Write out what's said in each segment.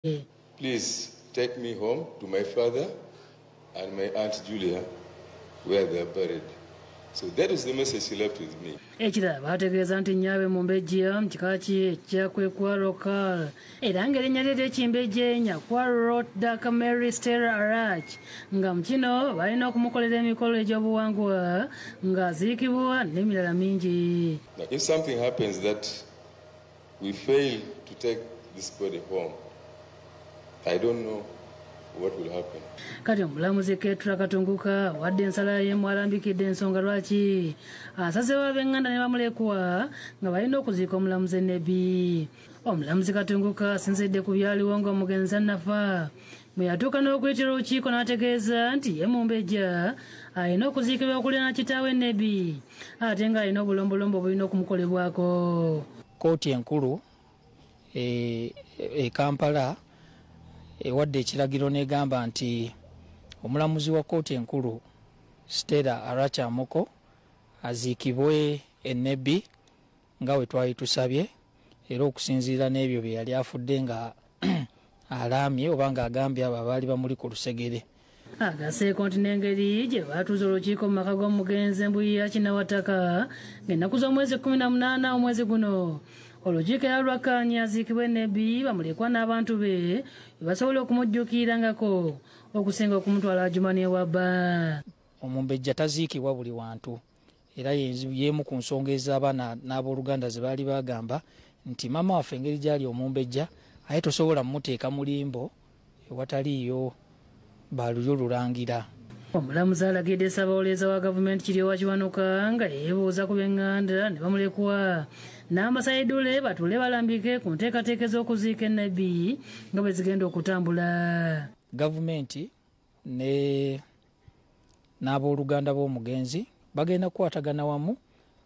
Please take me home to my father and my aunt Julia, where they are buried. So that is the message he left with me. Ekira bategeeza nti nnyaabwe mu mbejja mu kika kye ekyakwekwa Kal era ng'erinnya lye ly'ekimbejja Nyakwaro Dr. Mary Stella Arach nga mu kino balina okumukolera emikolo egy'obuwangwa ng'aziikibwa n'emirala mingi. Now, if something happens that we fail to take this body home, I don't know what will happen. Kati omulamuzi Ketura Katunguka wadde ensala ye mwalambikidde ensonga lwaki asazeewo ab'enganda ne bamulekwa nga balina okuziika omulamuzi Nebi. Omulamuzi Katunguka asinzidde ku byaliwo ng'omugenzi annafa bwe yatuuka n'okuyitira olukiiko n'ategeeza nti ye Mumbejja alina okuziikibwa okulya na kitaawe Nebi ate ng'alina obulombolombo bulina okumukolebwako. Kkooti enkulu e Kampala ewadde ekiragiro negamba nti omulamuzi wa kkooti enkulu Stella Amoko aziikibwe e Nebi nga bwe twali tusabye era okusinziira n'ebyo bye yali afudde nga alaamye oba ng'agambye abo abaali bamuli ku lusegere. Agaseeko nti n'engeri gye baatuuza olukiiko mu maka g'omugenzi Mbuya Kinawataka ng'ennaku z'omwezi 18 omwezi guno olukiiko era lwakkaanya aziikibwe Nebi bamulekwa n'abantu be basobola okumujjukirangako okusinga okumutwala Ajumani ewabba. Omumbejja taziikibwa buli wantu era yeemu ku nsonga ez'abaana n'abooluganda ze baali bagamba nti maama waffe engeri gy'ali omumbejja aye tosobola mmuteeka mulimbo ewataliiyo baalulyo lulangira. Omulamuzi alagidde ssaabawolereza wa gavumenti Kiryowa Kiwanuka nga yeebuuza ku b'enganda ne bamulekwa n'amasayiddule batuule balambike ku nteekateeka z'okuziika Nebi nga bwe zigenda okutambula. Gavumenti n'abooluganda b'omugenzi bagenda kukwatagana wamu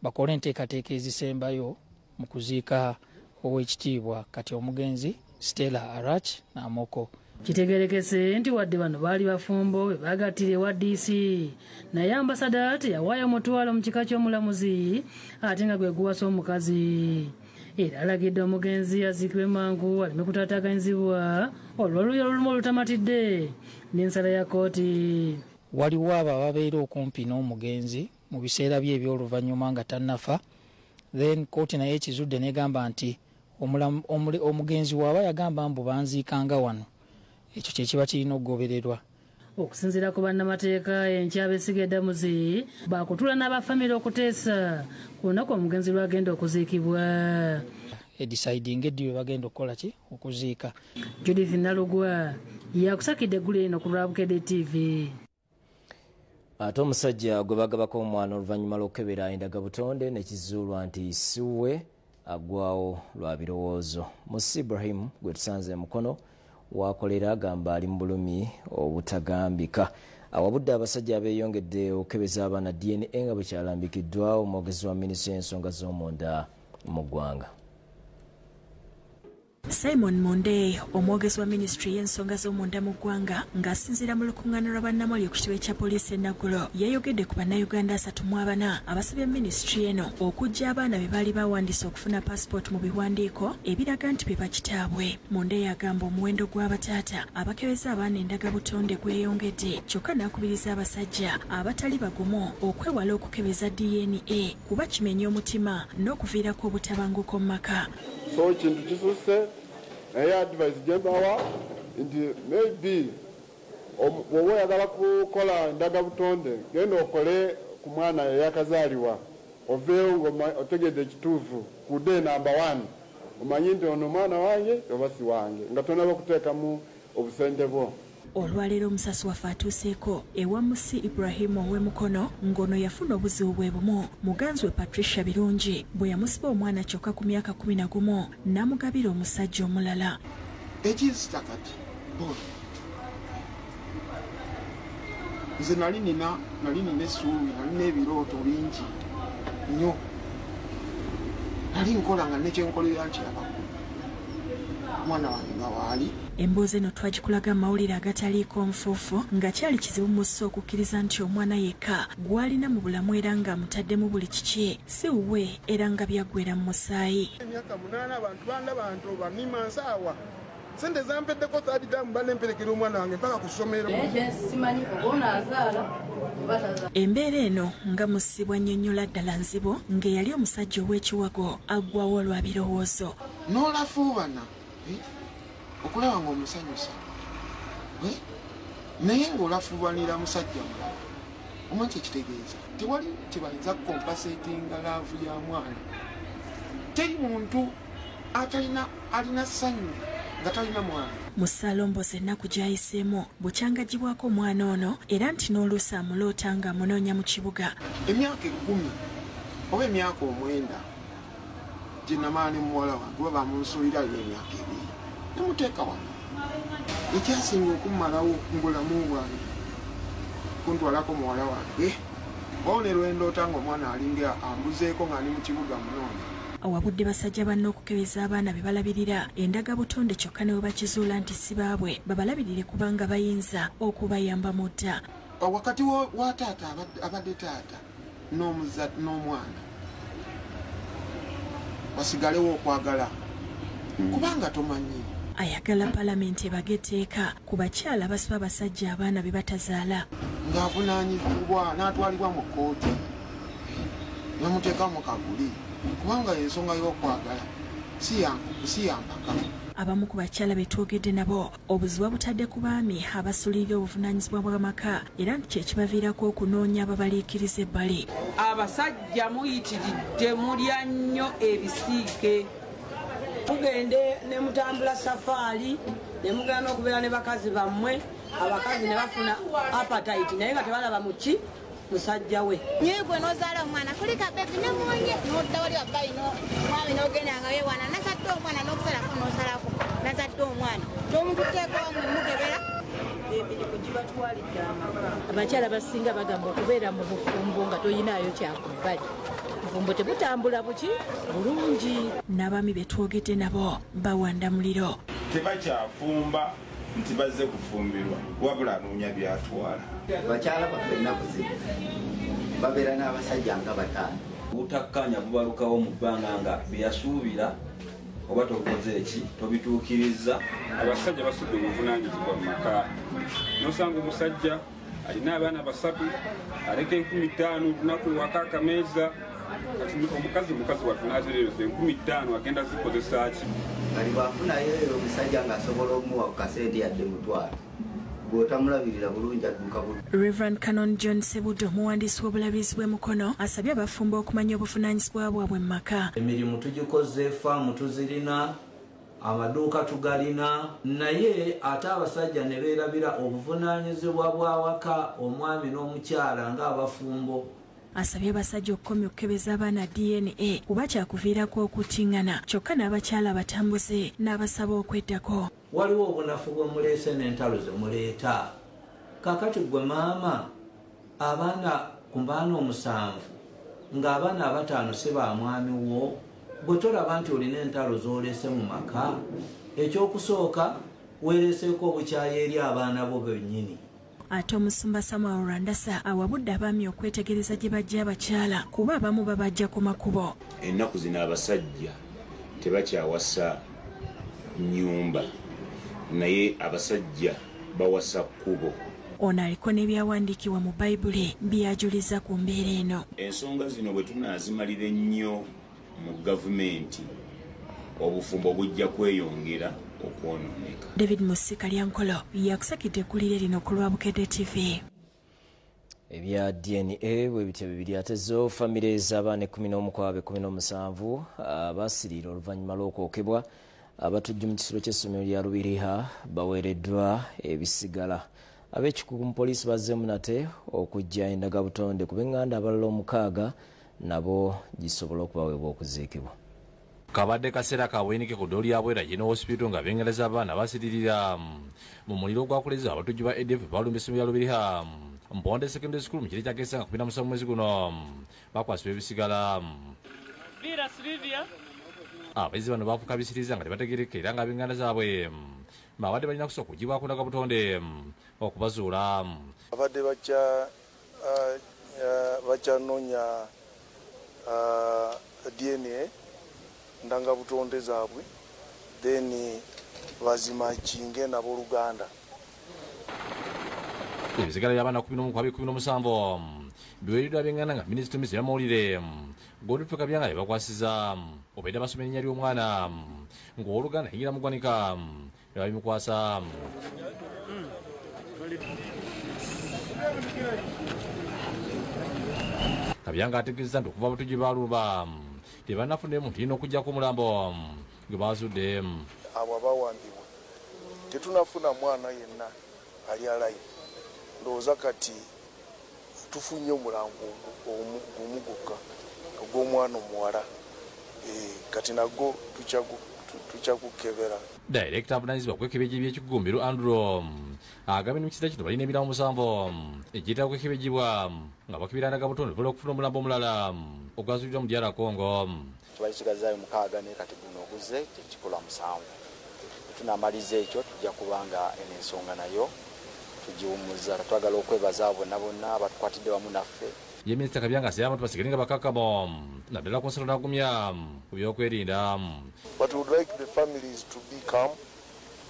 bakole enteekateeka ezisembayo mu kuziika ow'ekitiibwa kati omugenzi Stella Amoko. Kitegerekese nti wadde bano baali bafumbo bwe bagattira ewa DC naye ambasada teyawaayo mutwalo mu kika ky'omulamuzi ate nga gwe guwasa omukazi. Era alagidde omugenzi aziikibwe mangu aleme kutaataaganyizibwa olw'oluyo olumu olutamatidde n'ensala ya kkooti. Waliwo abo ababeera okumpi n'omugenzi mu biseera bye eby'oluvannyuma nga tannafa, then kkooti naye ekizudde n'egamba nti omugenzi waaba yagamba mbu banziikanga wano, ekyo kye kiba kirina okugobererwa. Okusinziira ku bannamateeka enkya Ebisigala Eddamuzi baakutula n'abafamire okuteesa ku lunaku omugenzi lwagenda okuziikibwa. Edisidinga eddi bwe bagenda okukola ki okuziika. Judith Nalugwa yakusakidde eggulu eno ku Lwabukedde TV. Ate omusajja gwe bagabako omwana oluvannyuma lw'okukebera endagabutonde ne kizuulwa nti siwe aggwawo lwa birowoozo. Musi Ibrahim gwe tusanze mukono wakolera agamba ali mu bulumi obutagambika. Awabudde abasajja abeeyongedde okukebeza abaana DNA nga bwe kyalambikiddwa omwogezi wa minisitule y'ensonga z'omunda mu ggwanga. Simon Monde, omwogezi wa ministry y'ensonga z'omunda mu ggwanga ng'asinziira mu lukuŋŋaana lwa bannamawulire ku kitebe kya poliisi e Naggulo, yayogedde ku bannayuganda 34 abasabye ministry eno okuggya abaana be baali bawandiisa okufuna passport mu biwandiiko ebiraga nti be bakitaabwe. Monde yagamba omuwendo gw'abataata abakebeza abaana endagabutonde gweyongedde, kyokka n'akubiriza abasajja abatali bagumu okwewala okukebeza DNA kuba kimenya omutima n'okuviirako obutabanguko mu maka. So kintu kisusse naye advice gyembawa nti maybe wowe oyagala kukola endagabutonde genda okole ku mwana eyakazaalibwa oveewo otegedde ekituufu ku day number 1 omanyi nti ono omwana wange oba si wange nga tonaba kuteekamu obusente bwo. Olwaleero omusasi waffe atuuseeko ewa Musi Ibrahim ow'emukono ng'ono yafuna obuzibu bwe bumu. Muganzi we Patricia Birungi bwe yamusiba omwana kyokka ku myaka 11 n'amugabira omusajja omulala. Ekizita kati nze nali nina essuubi, nalina ebirooto bingi nnyo, nali nkola nga nekyenkolera nkyabakulu omwana wange nga waali. Emboozi eno twagikulaga mawulire agataliiko nfuufu nga kyali kizibu musse okukkiriza nti omwana yekka gwalina mu bulamu era ng'amutaddemu buli kiki si wuwe era nga byaggwera mu musaayi. Emyaka 8 abantu bandaba nti obamima nsaawa sente zampeddeko saaditamu banemperekera omwana wange mpaka ku ssomero. Embeera eno nga musibwa nnyonnyola ddala nzibu ng'eyali omusajja ow'ekiwago aggwawo lwa birowoozo. N'olafuubana okulaba ng'omusanyusa naye ng'olafuubanira musajja mulala omanyi kyekitegeeza tewali kyebayinza kukompasetinga laavu ya mwana. Teri muntu alina ssanyu nga talina mwana. Mu Ssalombozi ennaku gy'ayiseemu bukyangagibwako omwana ono era nti n'oluusi amuloota nga amunoonya mu kibuga. Emyaka 10 oba emyaka 9 gye namaani muwala wange oba bamunsuulira alina emyaka 2 nemuteeka wano. Ekyasinga okummalawo ngulamu bwange kuntwalako muwala wange one lwendoota ng'omwana alinga ambuzeeko ng'ali mu kibuga munoonya. Awabudde basajja banne okukebeza abaana be balabirira endaga butonde kyokka ne bwe bakizuula nti si baabwe babalabirire kubanga bayinza okubayamba mu dda. Wakati wa taata abadde taata n'omwana basigalewo okwagala kubanga tomanyi. Ayagala palamenti ebage etteeka ku bakyala abasiba abasajja abaana be batazaala. Ng'avunaanyizibwa n'atwalibwa mu kkooti nemuteekamu kaguli kubanga ensonga y'okwagala siyambaka. Abamu ku bakyala betwogedde nabo obuzibu butadde ku baami abasulirira obuvunaanyizibwa bw'amaka era nti kyekibaviirako okunoonya ababaliikiriza ebbali. Abasajja muyitiridde mulya nnyo ebisiike. Mugende ne mutambula safaali ne mugenda n'okubeera ne bakazi bammwe abakazi ne bafuna appetite naye nga tebalaba muki musajja we. Nyegwe n'ozaala omwana kulika bebi ne mwonye n'odda wali wabbayino mwami n'ogenda nga weewana nazadde omwana n'okusalako n'osalako nazadde omwana ky'omuntu teeka wamwe mukebera ebiri ku gibatwalidde amaka. Abakyala basinga bagamba okubeera mu bufumbo nga toyinaayo kyakubbali. Bufumbo tebutambula buki bulungi. N'abaami betwogedde nabo bawanda muliro. Tebakyafumba nti bazze kufumbirwa wabula anoonya byatwala. Bakyala baffe ennaku zino babeera n'abasajja nga bataano. Obutakkanya bubalukawo mu bbanga nga byasuubira oba tokoze eki tobituukiriza. Abasajja basudde obuvunaanyizibwa mu maka. Nosanga omusajja alina abaana 3 aleka 15 lunaku ewaka akameeza kati omukazi watunaatereereza 15 agenda zikozesa ki? Kali bwafunayo omusajja ng'asobola okumuwa ku kasente yadde mutwalo bw'otamulabirira bulungi adduka bulungi. Reverend Canon John Sebudo omuwandiisi w'obulabizi bw'emikono asabye abafumbo okumanya obuvunaanyizibwa bwabwe mu maka. Emirimu tugikoze faamu tuzirina amaduuka tugalina naye ate abasajja ne beerabira obuvunaanyizibwa bw'awaka omwami n'omukyala ng'abafumbo. Asabye abasajja okukomya okukebeza abaana DNA kuba kyakuviirako okutiŋŋana kyokka n'abakyala abatambuze n'abasaba okweddako. Waliwo obunafu bwe muleese n'entalo ze muleeta. Kaakati gwe maama abaana ku baana 7 ng'abaana 5 si ba mwami wo bwe tolaba nti olina entalo z'oleese mu maka ekyokusooka weereeseeko obukyayi eri abaana bo bennyini. Ate omusumba Samuel Randasa awabudde abaami okwetegereza gye bajja abakyala kuba abamu babajja ku makubo. Ennaku zino abasajja tebakyawasa nnyumba naye abasajja bawasa kkubo. Ono aliko n'ebyawandiikibwa mu Bayibuli byajuliza ku mbeera eno. Ensonga zino bwe tunaazimalira ennyo mu gavumenti obufumbo bujja kweyongera okwonooneka. David Musika Lyankolo yakusakidde eggulire lino ku Lwabukedde TV. Ebya DNA bwe bityo bibiri atezo famire z'abaana 11 ku 17 basirira oluvannyuma lw'okwokebwa abatujju mu kisiro ky'essomero lya Lubiriha baweereddwa ebisigala. Ab'ekikugu mu poliisi bazzeemu nate okujja endagabutonde ku b'eŋŋanda abalala 6 nabo gisobola okubaweebwa okuziikibwa. Kabadde kaseera kabwenike ku ddooli ya Bwera General Hospital nga bengereza abaana basiririra mu muliro ogwakoleza abatujju ba ADF balumba essomero lya Lubiriha Mponde Secondary School mu kiri kya Kesanga 17 mwezi guno bakwasibwa ebisigala. Abayizi bano bafuuka bisiriza nga tebategeereka era nga ab'eŋŋanda zaabwe babadde balina kusooka okugibwako ndagabutonde okubazuula. Abadde bakyanoonya DNA ndanga butonde zaabwe then bazima kinge n'abooluganda. Ebisigala by'abaana 11 biweereddwa byeŋŋanda nga minisita Minisita y'amawulire Godfrey Kabyanga yabakwasiza obaidde basoma erinnya ly'omwana ng'owooluganda yingira mu ggwanika ne babimukwasa. Kabyanga ategeezezza nti okuva abatujju baaluba tebanafunire muntu yina okuggyako omulambo gwe baasudde. Abo abawambibwa tetunafuna mwana yenna ali alive. Ndowooza kati tufunye omulango gumu gwokka ogw'omwana omuwala, kati nagwo tukyagukebera. Director avunaanyizibwa kwekebejja by'ekigumbiro Andrew agambye ne mu kiseera kino balina emirambo 7 egyetaaga kwekebejjibwa nga bakebera ndagabutonde luvala okufuna omulambo omulala ogwasuuliddwa mu DR Congo. Tubalisigazzaayo 6 naye kati guno oguze tekikolwa 7. Tunamaliza ekyo tujja kubanga eno ensonga nayo tugiwummuza. Twagala okwebaza bonna batukwatidde wamu naffe. Ye Minisita Kabyanga asaba abantu basigale nga bakkakkamu naddala ku nsalo n'agumya ku byokwerinda. But we would like the families to be calm.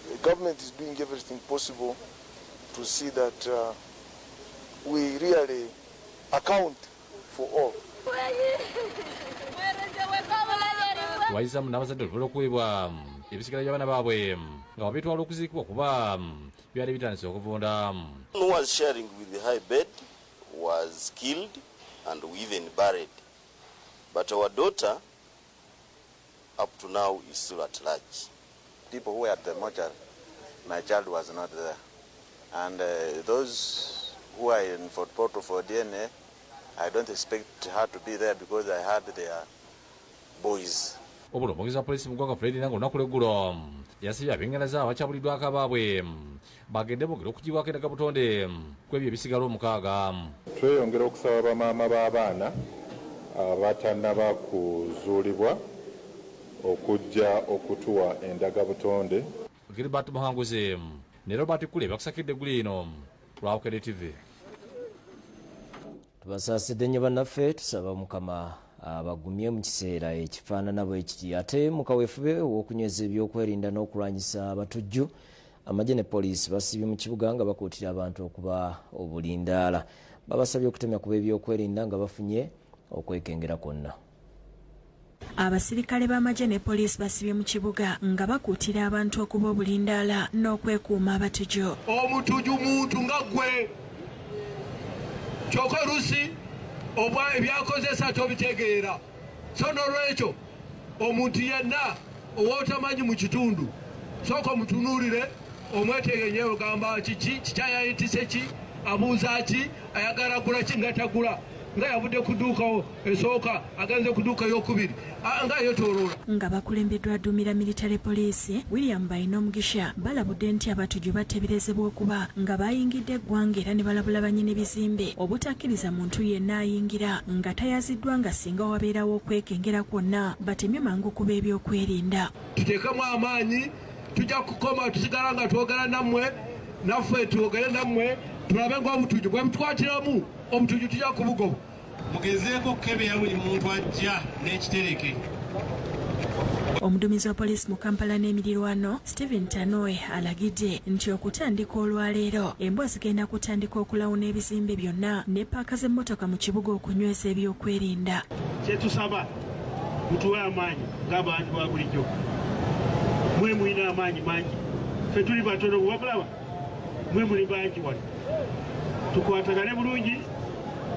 The government is doing everything possible to see that we really account for all. Wayisamu n'abazadde oluvala okuweebwa ebisigala by'abaana baabwe nga babitwala okuziikibwa kuba byali bitandise okuvunda. Who was sharing with the high bed was killed and even buried. But our daughter, up to now, is still at large. People who were at the mortuary, my child was not there. And those who are in Fort Portal for DNA, I don't expect her to be there because I had their boys. Omwogezi wa poliisi mu ggwanga Fred Nango olunaku lw'eggulo yasabye abengereza abakyabuliddwako abaabwe bagende bongera okugibwako endagabutonde kw'ebyo ebisigala 6. Tweyongera okusaba bamaama b'abaana abatannaba kuzuulibwa okujja okutuwa endagabutonde. Gilbert Muhanguzi ne Robert Kule bakusakidde eggulu eno lwawukede TV. Tubasaasidde nnyo bannaffe, tusaba Mukama abagumye mu kiseera ekifaanana bwe kiti. Ate mu kaweefube w'okunyweza ebyokwerinda n'okulwanyisa abatujju, amagye ne poliisi basibye mu kibuga nga bakuutira abantu okuba obulindaala. Babasabye okutemya kuba ebyokwerinda nga bafunye okwekengera kwonna. Abasirikale b'amagye ne poliisi basibye mu kibuga nga bakuutira abantu okuba obulindaala n'okwekuuma abatujju. Omutujju muntu nga ggwe kyokka oluusi obwa ebyakozesa tobitegeera. So n'olwekyo omuntu yenna ow'otamanyi mu kitundu sooka omutunuulire omwetegenye ogamba kiki kikyayayitise ki abuuza ki ayagala gula ki nga tagula nga yavudde ku dduuka esooka agenze ku dduuka y'okubiri nga yetooloola. Nga bakulembeddwa Ddumira military poliisi William Bayina Omugisha balabudde nti abatujju bateeberezebwa okuba nga bayingidde eggwanga era ne balabula bannyini bizimbe obutakkiriza muntu yenna ayingira nga tayaziddwa nga singa wabeerawo okwekengera kwonna batemye mangu kuba ebyokwerinda. Tuteekemu amaanyi, tujja kukoma tusigala nga twogera nammwe naffe twogere nammwe tulabe ng'obutujju bwe butukwatiramu obutujju tujja kubugoba. Mugezeeko okukebera buli muntu ajja n'ekitereke. Omuduumizi wa poliisi mu Kampala n'emirirwano Stephen Tanoe alagidde nti okutandika olwaleero embwa zigenda kutandika okulawuna ebizimbe byonna ne paaka z'emmotoka mu kibuga okunyweza ebyokwerinda. Kyetusaba mutuwe amaanyi ng'abantu ba bulijjo. Mwe mulina amaanyi mangi. Ffe tuli batono wabulaba. Mwe muli bangi wano. Tukwatagane bulungi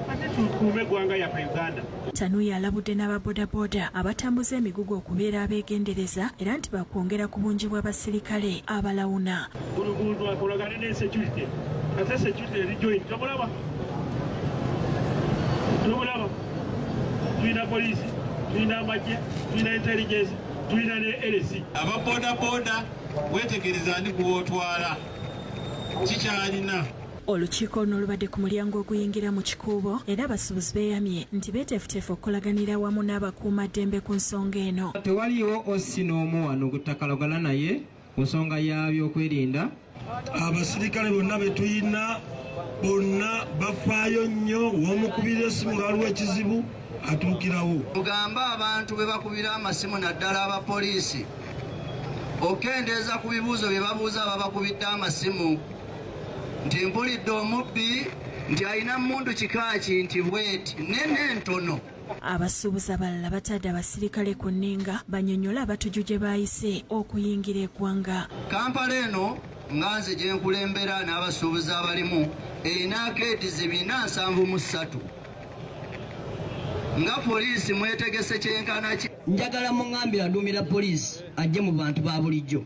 ate tukuume eggwanga yaffe Uganda. Tanuya alabudde n'ababodaboda abatambuza emigugu okubeera abeegendereza era nti bakwongera ku bungi bw'abasirikale abalawuna. Buli muntu akolagane ne security. Ate security eri joint. Tomulaba? Tulina poliisi, tulina amagye, tulina intelligence, tulina ne LC. Ababodaboda wetegereza ndi kuwotwala kikyalina. Olukiiko luno lubadde ku mulyango oguyingira mu kikuubo era abasuubuzi beeyamye nti beeteefuteefu okukolaganira wamu n'abakuumaddembe ku nsonga eno. Tewaliwo ossi n'omu wano gutakalagana naye ku nsonga ya byokwerinda. Abasirikale bonna be tuyina bonna bafaayo nnyo w'omukubira essimu ng'aliwo ekizibu atuukirawo. Tugamba abantu be bakubira amasimu naddala abapoliisi okendeeza ku bibuuzo bye babuuza ababakubidde amasimu nti mpulidde omubbi nti alina mmundu kika ki nti bweti nene ntono. Abasuubuzi abalala batadde abasirikale ku nninga bannyonnyola abatujju gye baayise okuyingira eggwanga. Kampala eno nga nze gye nkulembera n'abasuubuzi abalimu erina keedizi 473 nga poliisi mwetegese kyenkana ki. Njagala muŋŋambira aduumira poliisi ajje mu bantu ba bulijjo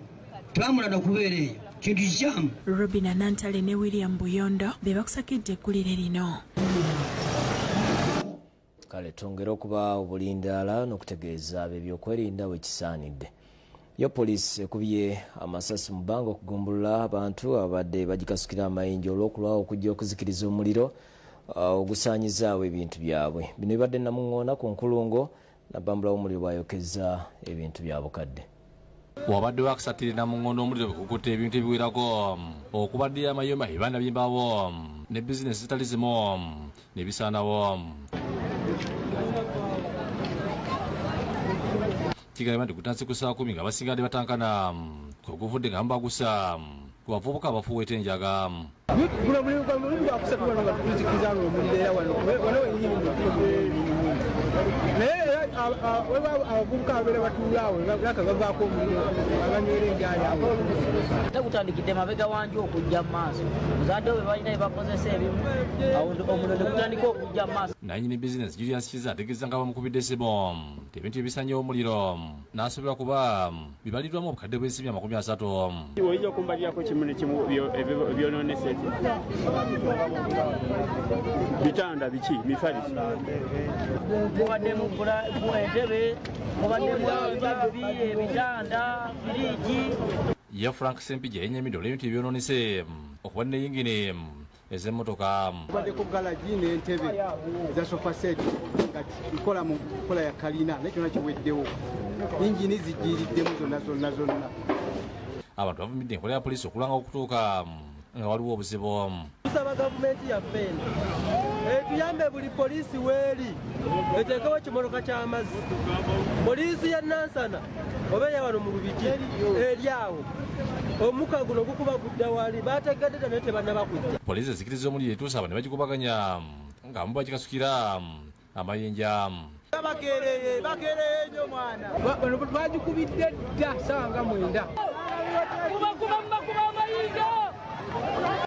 twamulana okubeera eyo kintu kikyamu. Robina Nantale ne William Buyondo be bakusakidde eggulire lino. Kale twongera okuba obulindaala n'okutegeeza ab'ebyokwerinda bwe kisaanidde. Yo poliisi ekubye amasasi mu bbanga okugumbulula abantu abadde bagikasukira amayinja olw'okulwawo okujja okuzikiriza omuliro ogusaanyizaawo ebintu byabwe. Bino bibadde namuŋŋoona ku nkulungo nabbambula w'omuliro bw'ayokeza ebintu bya bukadde. Wabadde wakusatira namuŋŋoona omuliro bwekukutte ebintu ebiwerako okubadde amayumba ebibanda by'embaawo ne bizinesi zitali zimu ne bisaanawo. Kigamba nti kutansi ku saa 10 nga basigadde batankana kuguvudde nga mbagusa ku bavubuka abafuuweta enjaga. abavubuka ababeera batuulaawo laka bavaako omuliro abanywera enjaali awo. Tegutandikidde mabega wangi okujja mu maaso muzadde bwe balina bye bakozesa ebimu omuliro ne gutandika okujja mu maaso. Nannyini bizinesi Julius Kiza ategeeza nga bamukubidde essimu nti ebintu ebisanyewo omuliro n'asobola kuba bibaliddwamu obukadde bw'ensimbi 30. Oyinza okumbalirako kimu ne kimu ebyonoonese bitanda biki mifalisi mubaddemu entebe mubaddemu enjavi ebitanda firiji. Ye Frank Sempija yenyamidde olw'ebintu ebyonoonese okuba ne yingine ez'emmotoka. Tubaddeko galagi n'entebe eza sofa set nga ikola mu nkola ya kalina naye kyonna kiweddewo yingini zijiiriddemu zonna. Abantu bavumidde enkola ya poliisi okulanga okutuuka nga waliwo obuzibu. Tusaba gavumenti yaffe eno etuyambe buli poliisi weeri eteekewo ekimotoka ky'amazzi. Poliisi ya Nansana oba eya wano mu Lubigi eri awo omuka guno gukuba gudda wali bategeddeta naye tebannaba kujja. Poliisi ezikiriza omuliro etuusa abo ne bagikubaganya nga mu bagikasukira amayinja. Bakeereye nnyo mwana bano bagikubidde dda ssaawa nga 9.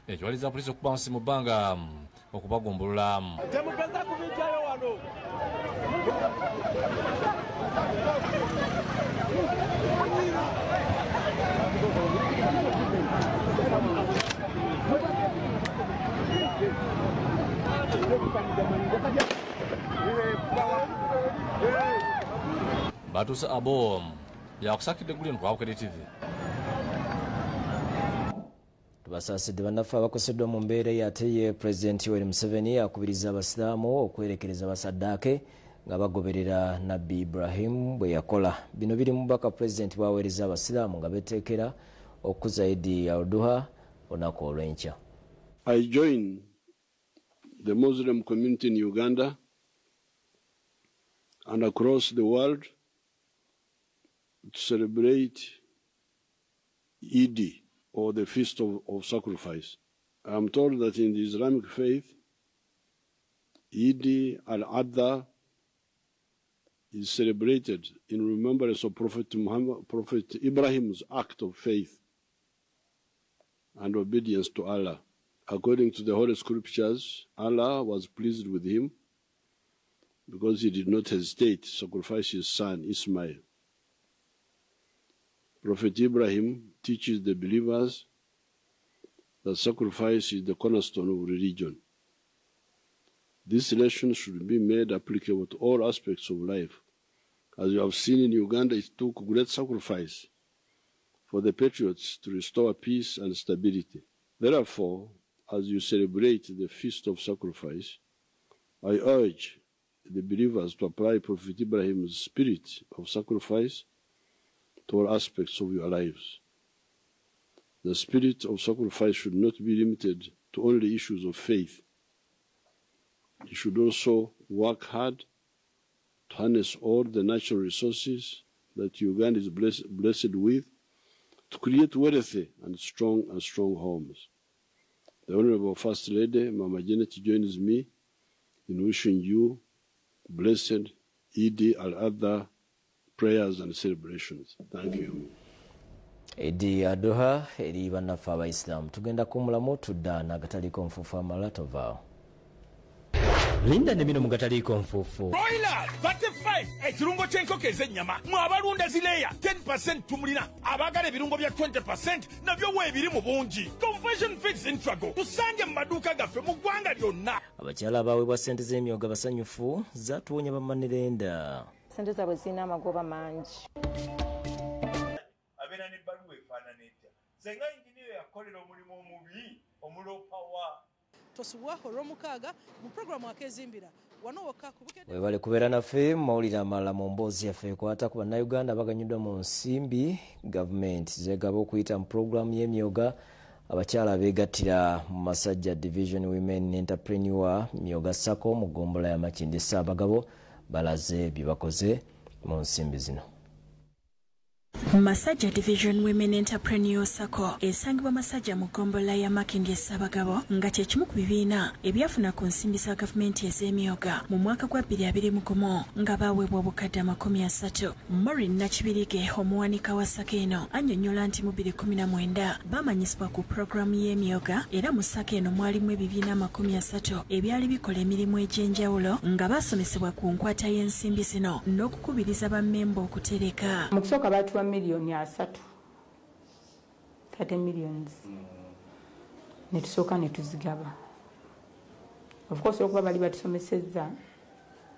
Ekiwaliza poliisi okuba nsi mu bbanga okubagumbulula. Temugeza kubijjayo wano. Batuusa abo yakusakidde eggulire ntwabukede TV. Tubasaasidde bannaffe abakoseddwa mu mbeera ate ye Pulezidenti Yoweri Museveni akubiriza abasiraamu okwerekereza basaddaake nga bagoberera Nabbi Ibrahim bwe yakola. Bino biri mu bubaka Pulezidenti bw'aweereza abasiraamu nga beteekera okukuza Eid al-Adha olunaku olw'enkya. I join the Muslim community in Uganda and across the world to celebrate Eid, or the Feast of Sacrifice. I am told that in the Islamic faith, Eid al-Adha is celebrated in remembrance of Prophet Ibrahim's act of faith and obedience to Allah. According to the Holy Scriptures, Allah was pleased with him because he did not hesitate to sacrifice his son Ismail. Prophet Ibrahim teaches the believers that sacrifice is the cornerstone of religion. This lesson should be made applicable to all aspects of life. As you have seen in Uganda, it took great sacrifice for the patriots to restore peace and stability. Therefore, as you celebrate the Feast of Sacrifice, I urge the believers to apply Prophet Ibrahim's spirit of sacrifice to all aspects of your lives. The spirit of sacrifice should not be limited to only issues of faith. You should also work hard to harness all the natural resources that Uganda is blessed with to create wealthy and strong homes. The Honorable First Lady, Mama Janet, joins me in wishing you blessed Eid al-Adha prayers and celebrations. Thank you. Edi adoha eri bannaffe Abayisiraamu tugenda kumulamu tudda n'agataliko nfuufu amalala tovaawo. Linda ne bino mu gataliiko nfuufu. Broiler 35 ekirungo ky'enkoko ez'ennyama mu abalunda zileya 10% tumulina abaagala ebirungo bya 20% nabyo weebiri mu bungi. Conversion Feeds Intrago tusange mu maduuka gaffe mu ggwanga lyonna. Abakyala abaweebwa ssente z'emyoga basanyufu zaatuwonya bammanirenda. Ssente zaabwe zirina amagoba mangi. Abeera n'ebbaluwa efaanana etya. Senga inginiyo yakolera omulimu omubi omulopawa. Tosubwaho olw'omukaaga mu puroguramu akezimbira wano wokka kubukede. Webale kubeera naffe mu mawulire amalala mu mboozi yaffe ekwata ku bannayuganda abaganyuddwa mu nsimbi gavumenti zeegaba okuyita mu puroguramu y'emyoga abakyala abeegattira mu Masajja Division Women Entrepreneur Myoga Sacco mu ggombolola ya Makindye Ssaabagabo balaze bye bakoze mu nsimbi zino. Masajja Division Women Entrepreneur Sacco esangibwa Masajja mu ggombolola ya Makindye Ssaabagabo nga kye kimu ku bibiina ebyafuna ku nsimbi za gavumenti ez'emyoga mu mwaka gwa 2021 nga baaweebwa obukadde 30. Maureen Nakibirige omuwanika wa Sacco eno annyonnyola nti mu 2019 baamanyisibwa ku puroguramu y'emyoga era mu Sacco eno mwalimu ebibiina 30 ebyali bikola emirimu egy'enjawulo nga baasomesebwa ku nkwata y'ensimbi zino n'okukubiriza bammemba okutereka. Mu kusooka baatuwa milioni 3 30 millions netusooka netuzigaba. Of course okuba bali batusomesezza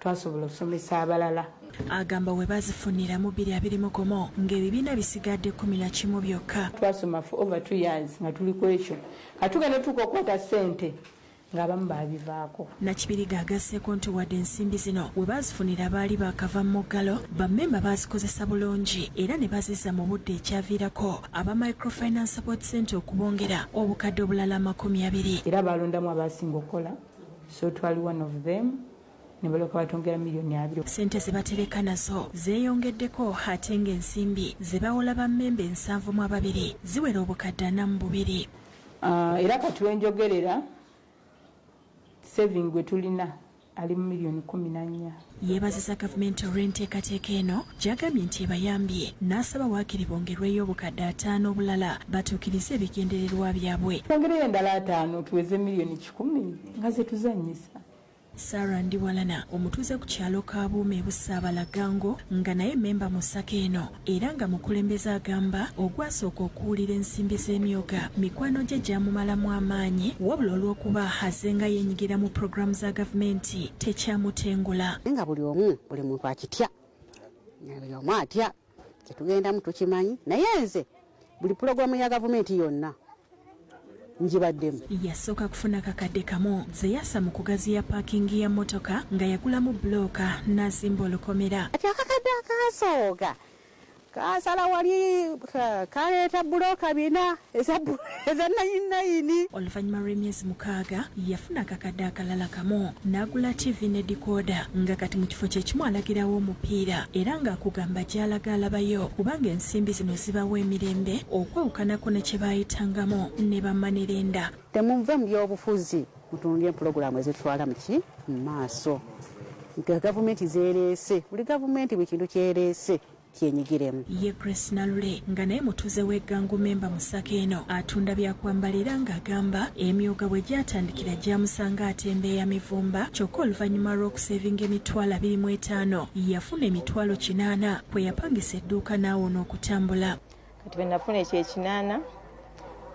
twasobola okusomesa abalala. Agamba we bazifunira mu 2021 ng'ebibiina bisigadde 11 byokka. Twasoma for over 2 years nga tuli ku ekyo katugenda tukokwata ssente ng'abamu baabivaako. Nakibiriga agasseeko nti wadde ensimbi zino we bazifunira baali baakava mu muggalo bammemba bazikozesa bulungi era ne bazizza mu budde ekyaviirako aba Microfinance Support Center okubongera obukadde obulala 20. Era balondamu abaasinga okukola so twali one of them ne balyoka batongera milioni 2. Ssente ze batereka nazo zeeyongeddeko ate ng'ensimbi ze bawola bammemba 72 ziwera obukadde 42. Era katuwenjogerera saving gwe tulina ali mu milioni 14. Yeebazisa gavumenti olw'enteekateeka eno gy'agambye nti ebayambye n'asaba waakiri bongerweyo obukadde 5 obulala batuukirize ebigendererwa byabwe. Twongereyo endala 5 tuweze milioni 10 nga ze tuzannyisa. Sarah Ndiwalana omutuuze ku kyalo ka Buume Busaabalagango nga naye memba mu Sacco eno era nga mukulembeze agamba ogwasooka okuwulira ensimbi z'emyoga mikwano gye gyamumalamu amaanyi wabula olw'okuba azenga yenyigira mu puroguramu za gavumenti tekyamutengula. Nga buli muntu akitya buli omu atya kyetugendamu tukimanyi naye nze buli puroguramu ya gavumenti yonna njibaddemu. Yasooka kufuna kakadde kamu ze yassa mu kugaziya paakingi ya mmotoka nga yagulamu bulooka n'azimba olukomera. Ati akakadde akasooka kasala wali kaleeta bulooka 4 eza 9. Oluvannyuma lw'emyezi 6 yafuna akakadde akalala kamu n'agula TV ne decoder nga kati mu kifo kye kimu alagirawo omupiira era ng'akugamba gy'alaga alabayo kubanga ensimbi zino zibawa emirembe okwewukanako ne kye baayitangamu ne bammanirenda. Temunve mu by'obufuzi mutundye pulogulaamu ezitwala mu maaso. Gavumenti zeereese buli gavumenti buli kintu kyereese kyenyigiremu. Ye Grace Nalule nga naye mutuuze w'eggangu memba mu Sacco eno atunda byakwambalira ng'agamba emyoga bwe gyatandikira gyamusanga atembeeya mivumba kyokka oluvannyuma lw'okusevinga emitwalo 25 yafuna emitwalo 80 bwe yapangisa edduuka n'awona okutambula. Kati bwe nafuna ekyo 8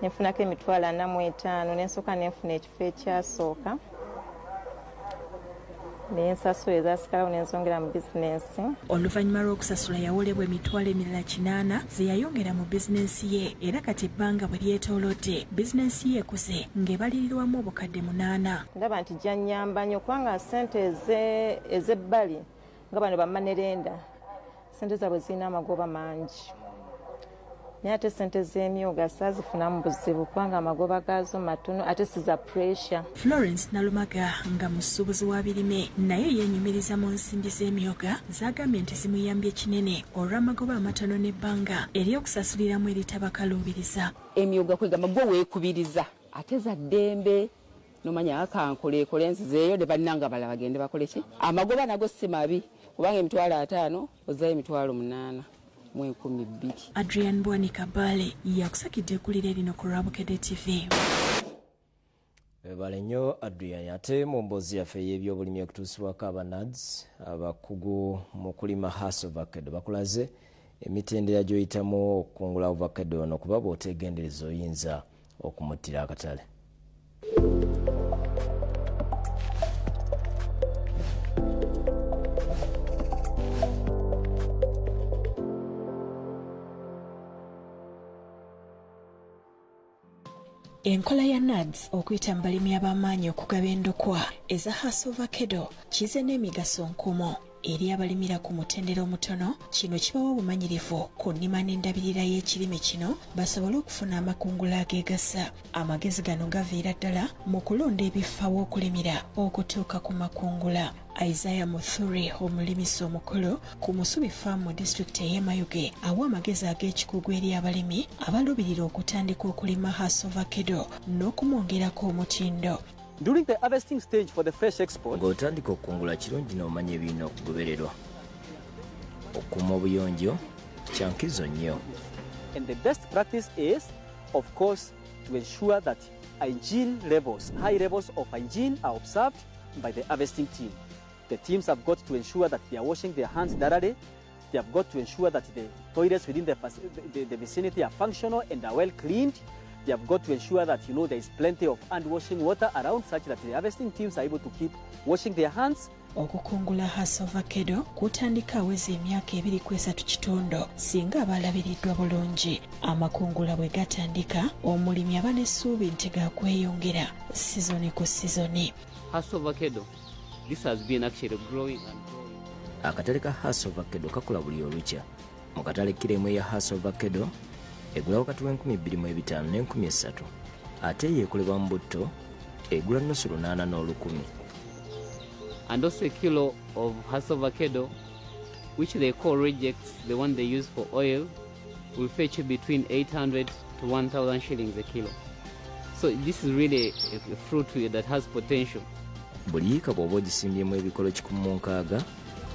nefunako emitwalo 45 nensooka nenfuna ekifo ekyasooka nensasula ezasikalawo nensongera mu bizinensi. Oluvannyuma lw'okusasula yawolebwa emitwalo emirala 8 ze yayongera mu bizinensi ye era kati ebbanga bwe lyetoolodde bizinensi ye ekuze ng'ebalirirwamu obukadde 8. Ndaba nti gyannyamba nnyo kubanga ssente ez'ebbali nga bano bammanerenda ssente zaabwe zirina amagoba mangi naye ate sente z'emyoga saazifunamu buzibu kubanga amagoba gaazo matono ate siza pressure. Florence Nalumaga nga musuubuzi wa birime naye yeenyumiriza mu nsimbi z'emyoga z'agambye nti zimuyambye kinene olw'amagoba amatono n'ebbanga ery'okusasuliramu eritabakaluubiriza. Emyoga kwegamba gwe weekubiriza ate za ddembe nomanya akankoleekole nzizeeyo ne bannanga bala bagende bakole ki. Amagoba nago si mabi kubanga emitwalo 5 ozaayo emitwalo 8 mu 12. Adrian Bwanika Bale yakusakidde eggulire erino ku Rabukedde TV. Ebale nnyo Adrian. Ate mu mboozi yaffe y'ebyobulimi okutuusibwako abanads abakugu mu kulima hass ovacado bakulaze emitendera gy'oyitamu okukungula ovacado ono kuba bw'otegendereza oyinza okumuttira akatale. Enkola ya NADS okuyita mu balimi ab'amaanyi okugaba endokwa eza hass ovacado kize n'emigaso nkumu eri abalimira ku mutendera omutono. Kino kibawa obumanyirivu ku nnima n'endabirira y'ekirime kino basobole okufuna amakungula ageegasa. Amagezi gano gaviira ddala mu kulonda ebifo aw'okulimira okutuuka ku makungula. Isaiah Muthuri omulimisi omukulu ku Musubi Farm mu disitulikiti ey'e Mayuge awa amagezi ag'ekikugu eri abalimi abalubirira okutandika okulima hass ovacado n'okumwongerako omutindo. During the harvesting stage for the fresh export, ng'otandika okukungula kirungi n'omanya ebirina okugobererwa. Okuuma obuyonjo kyankizo nnyo. And the best practice is, of course, to ensure that hygiene levels, high levels of hygiene are observed by the harvesting team. The teams have got to ensure that they are washing their hands thoroughly. They have got to ensure that the toilets within the vicinity are functional and are well cleaned. They have got to ensure that there is plenty of hand washing water around such that the harvesting teams are able to keep washing their hands. Okukungula hass ovacado kutandika aweza emyaka 2.3 singa abalabiriddwa bulungi. Amakungula bwe gatandika omulimi aba n'essuubi nti gakweyongera sizoni ku sizoni. Hass ovacado, this has been actually growing and growing. Akatale ka hass ovacado kakula buli olukya. Mu katale kiremu ya hass ovacado egula wakati w'2,500 ne3,000 ate yeekolebwa mu butto egula nusu 8 n'olukumi. And also a kilo of hass avocado, which they call rejects, the one they use for oil, will fetch you between 800 to 1,000 shillings a kilo. So this is really a fruit that has potential. Buli yiika bw'oba ogisimbyemu ebikolo 16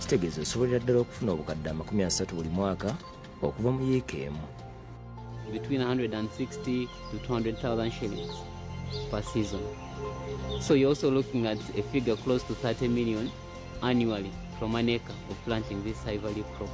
kitegeeza osobolera ddala okufuna obukadde 30 buli mwaka okuva mu yiika emu. Between 160 to 200,000 shillings per season. So you're also looking at a figure close to 30 million annually from an acre of planting this high value crop.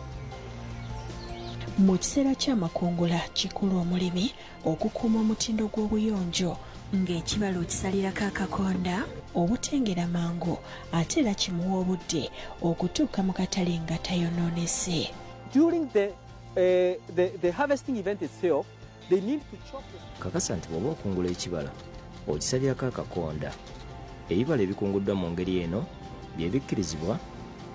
Mu kiseera ky'amakungula kikulu omulimi okukuuma omutindo gw'obuyonjo ng'ekibala okisalirako akakonda obutengera mangu ate era kimuwa obudde okutuuka mu katale nga tayonoonese. During the harvesting event itself, they need to chop the... Kakasa nti bw'oba okungula ekibala okisalirako akakonda. Ebibala ebikunguddwa mu ngeri eno bye bikkirizibwa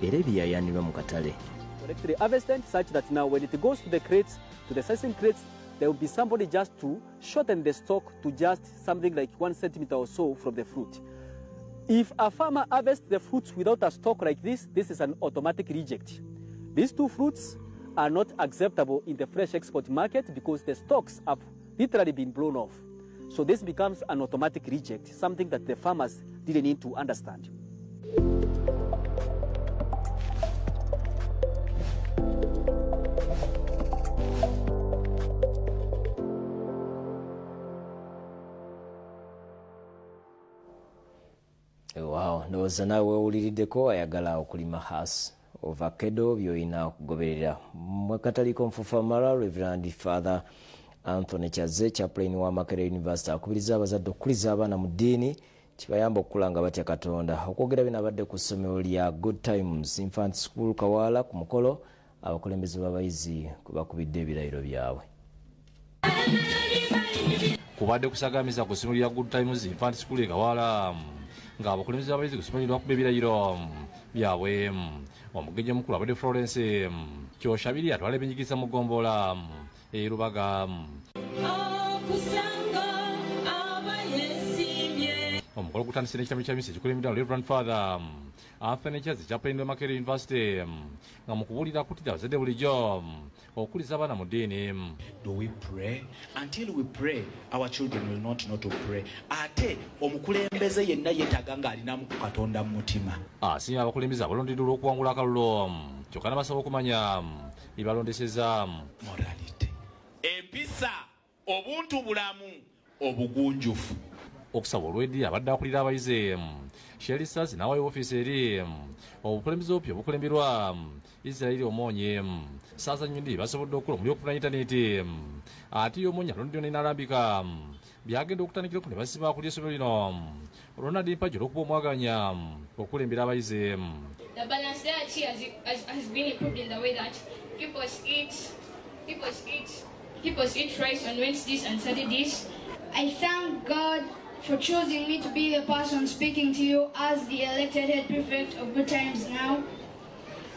era ebiyaayaanirwa mu katale. Correctly harvested such that now when it goes to the crates, to the sizing crates, there will be somebody just to shorten the stalk to just something like 1 centimeter or so from the fruit. If a farmer harvests the fruits without a stalk like this is an automatic reject. These two fruits are not acceptable in the fresh export market because the stalks have literally been blown off. So this becomes an automatic reject, something that the farmers didn't need to understand. Wow, ndowooza naawe owuliriddeko ayagala okulima hass ovacado by'olina okugoberera. Mu kataliko nfufamala Reverend Father Anthony Chaze chaplain wa Makerere University akubiriza abazadde okukuliza abaana mu ddiini kibayamba okukula nga batya Katonda. Okwogera bino abadde ku ssomero lya Good Times Infant School Kawala ku mukolo abakulembeze b'abayizi kubakubidde ebirayiro byabwe. Kubadde kusagamiza ku ssomero lya Good Times Infant School Kawala nga abakulembeze b'abayizi ku ssomero lwakubba ebirayiro byabwe. Omugenyi omukulu abadde Florence Kyoshabiri atwala ebyenjigiriza mu ggombolola Rubaga. Omukolo gutandise n'ekitabo ky'emisi kikulembera Reverend Father Anthony Chazi Chaplain Makerere University nga mu kubuulira kutira abazadde bulijjo okuliza abaana mu ddiini. Do we pray? Until we pray, our children will not know to pray. Ate omukulembeze yenna yeetaaga ng'alinamu ku Katonda mu mutima. Asiimye abakulembeze abalondeddwa olw'okuwangula akalulu kyokka n'abasaba okumanya ebalondeseza morality, empisa, obuntu bulamu, obugunjufu. Okusaba olw'eddi abadde akulira abayizi Sheri Stars n'awayo ofiisi eri obukulembeze obupya obukulemberwa Israeli Omonye. Saaza Nnyundi basobodde okukola omuli okufuna intaneti ate y'Omonye alondeddwa n'alambika byagenda okutandikirako ne basiba ku ly'essomero lino Ronald Mpagi olw'okuba omwaganya okulembera abayizi. The balance diet here has been improved in the way that people eat rice on Wednesdays and Saturdays. I thank God for choosing me to be the person speaking to you as the elected head prefect of Good Times Now.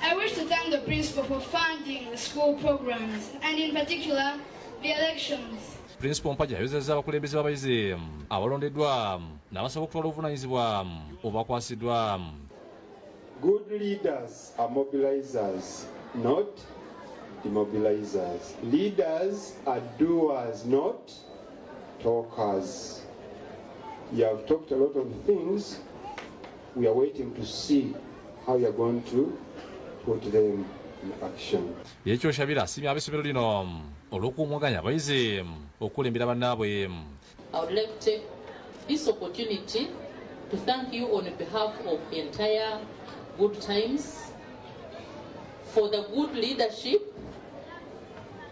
I wish to thank the principal for funding the school programs and in particular the elections. Principal Mpagi ayozezza abakulembeze b'abayizi abalondeddwa n'abasaba okutwala obuvunaanyizibwa obakwasiddwa. Good leaders are mobilizers, not demobilizers. Leaders are doers, not talkers. You have talked a lot of things. We are waiting to see how you are going to put them in action. Yekyo Shabira asiimye ab'essomero lino olw'okumwaganya abayizi okulembera bannaabwe. I would like to take this opportunity to thank you on behalf of entire Good Times for the good leadership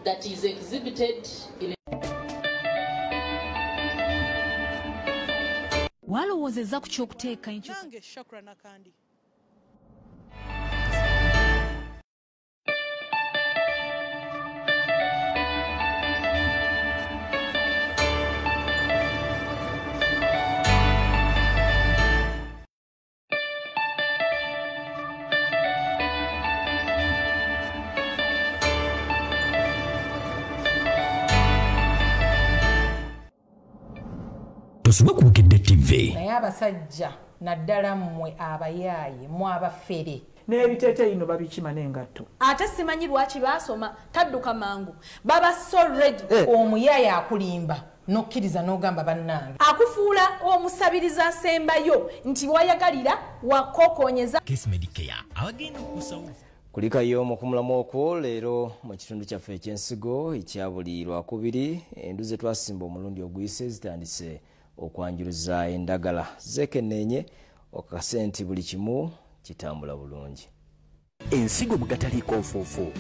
that is exhibited in walowoozezza ku ky'okuteeka nange Shakra Nakandi. Tosoma ku Bukedde TV. Naye abasajja naddala mmwe abayaaye mu abafere n'ebiteeteeyi no babikima n'engatto. Ate simanyi lwaki baasoma tadduka mangu baba so ready omuyaaye akulimba n'okkiriza n'ogamba bannange akufuula omusabiriza asembayo nti wayagalira wakokoonyeza. Case Medicare abagenda okusawo kulikayo okumulamu okwo leero mu kitundu kyaffe eky'ensigo ekya buli lwakubiri enduze twasimba omulundi oguyise zitandise okwanjuluza endagala zeekenneenye okakase nti buli kimu kitambula bulungi. Ensigo mu gataliiko nfuufu.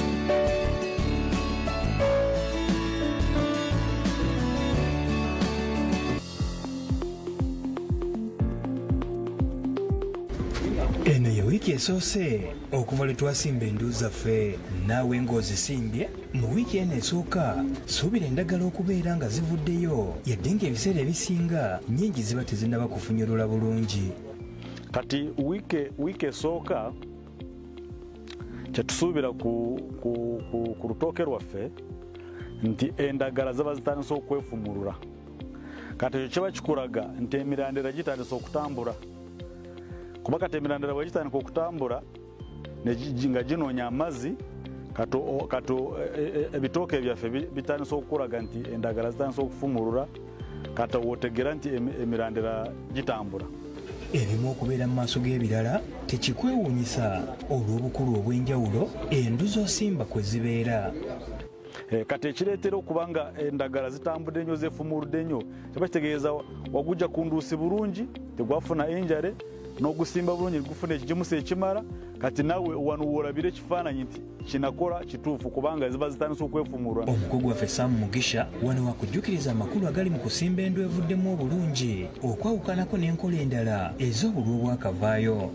Eno ye wiiki esoose okuva lwe twasimba endu zaffe naawe ng'ozisimbye mu wiiki eno esooka suubira endagala okubeera nga zivuddeyo yadde ng'ebiseera ebisinga nnyingi ziba tezinnaba kufunyulula bulungi. Kati wiiki esooka kyetusuubira ku lutooke lwaffe nti endagala zaba zitandise okwefumulula. Kati ekyo kiba kikulaga nti emirandira gitandise okutambula. Kuba kati emirandira bwe gitandika okutambula nga ginoonya amazzi kato ebitooke byaffe bitandise okukulaga nti endagala zitandise okufumulula kati wootegera nti emirandira gitambula. Ebimu okubeera mu maaso g'ebirala tekikwewuunyisa olw'obukulu obw'enjawulo endu z'osimba kwe zibeera. Kati ekireetera okuba nga endagala zitambudde nnyo zeefumuludde nnyo kiba kitegeeza wagujja ku nduusi bulungi tegwafuna enjale n'ogusimba bulungi gufuna ekigimusa ekimala kati naawe wano woolabira ekifaananyi nti kinakola kituufu kubanga ziba zitandise okwefumulwa. Omukugu waffe Sam Mugisha wano wakujjukiriza amakulu agali mu kusimba endu evuddemu obulungi okwawukanako n'enkola endala ez'obulwa obwakavaayo.